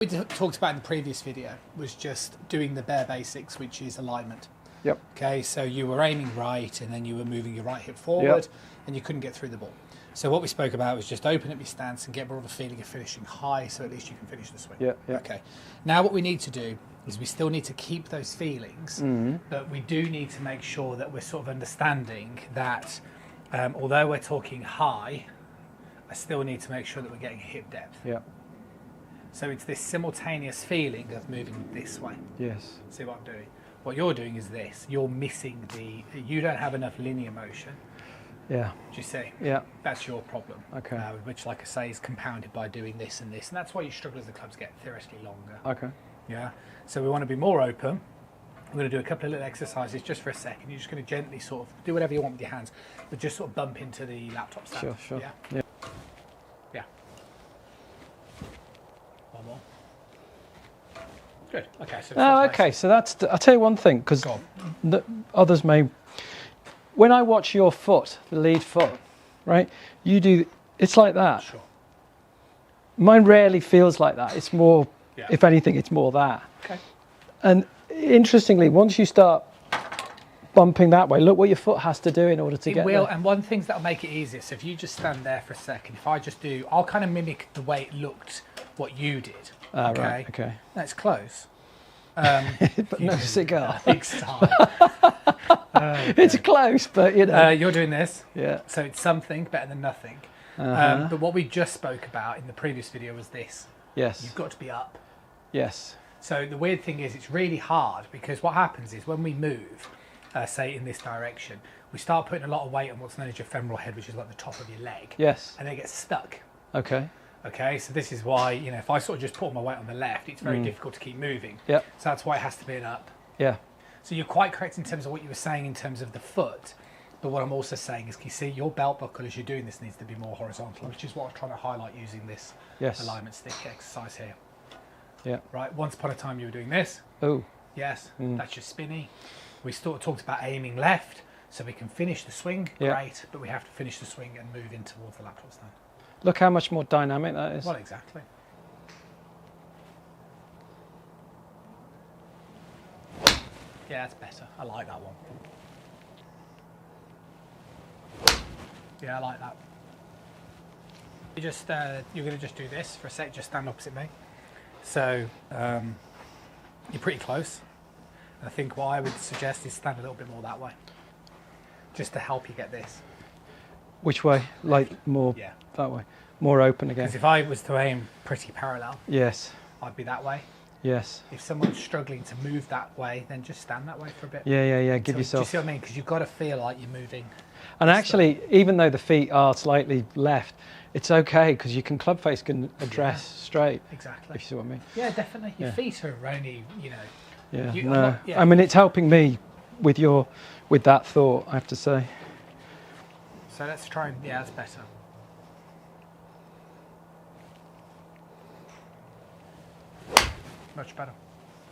We talked about in the previous video was just doing the bare basics, which is alignment. Yep. Okay, so you were aiming right and then you were moving your right hip forward, Yep. and you couldn't get through the ball. So what we spoke about was just open up your stance and get more of a feeling of finishing high, so at least you can finish the swing. Yeah, yeah. Okay. Now what we need to do is we still need to keep those feelings, but we do need to make sure that we're sort of understanding that although we're talking high, I still need to make sure that we're getting hip depth. Yeah. So it's this simultaneous feeling of moving this way. Yes. See what I'm doing? What you're doing is this. You're missing you don't have enough linear motion. Yeah. Do you see? Yeah. That's your problem. Okay. Which, like I say, is compounded by doing this and this. And that's why you struggle as the clubs get theoretically longer. Okay. Yeah. So we want to be more open. We're going to do a couple of little exercises just for a second. You're just going to gently sort of do whatever you want with your hands, but just sort of bump into the laptop stand. Sure, sure. Yeah. Yeah. Yeah. One more. Good. Okay. So Oh, okay. So that's. I'll tell you one thing, because others may. When I watch your foot, the lead foot, right? You do. It's like that. Sure. Mine rarely feels like that. It's more. Yeah. If anything, it's more that. Okay. And interestingly, once you start bumping that way, look what your foot has to do in order to get It will, there. and one thing that'll make it easier. So if you just stand there for a second, if I just do, I'll kind of mimic the way it looked, what you did. Okay. Right. Okay. That's close. But no cigar. Big style. It's close, but you know. You're doing this. Yeah. So it's something better than nothing. But what we just spoke about in the previous video was this. Yes. You've got to be up. Yes. So the weird thing is it's really hard because what happens is when we move, say in this direction, we start putting a lot of weight on what's known as your femoral head, which is like the top of your leg. Yes. And they get stuck. Okay. Okay, so this is why, you know, if I sort of just put my weight on the left, it's very difficult to keep moving. Yep. So that's why it has to be an up. Yeah. So you're quite correct in terms of what you were saying in terms of the foot. But what I'm also saying is, can you see your belt buckle as you're doing this needs to be more horizontal, which is what I'm trying to highlight using this Yes. alignment stick exercise here. Yeah. Right, once upon a time you were doing this. Oh. Yes, that's your spinny. We talked about aiming left, so we can finish the swing, Yeah. great, but we have to finish the swing and move in towards the laptop stand. Look how much more dynamic that is. Well, exactly. Yeah, that's better. I like that one. Yeah, I like that. You just, you're going to just do this for a sec, just stand opposite me. So, you're pretty close. I think what I would suggest is stand a little bit more that way. Just to help you get this. Which way? Like more Yeah. that way. More open again. Because if I was to aim pretty parallel, Yes. I'd be that way. Yes. If someone's struggling to move that way, then just stand that way for a bit. Yeah, yeah, yeah. Give So, yourself. Do you see what I mean? Because you've got to feel like you're moving. And actually, even though the feet are slightly left, it's okay because you can club face can address straight. Exactly. If you see what I mean. Yeah, definitely. Your Yeah. feet are only, you know. Yeah. You- No. I'm not- yeah. I mean, it's helping me with that thought. I have to say. So let's try and, yeah, that's better. Much better.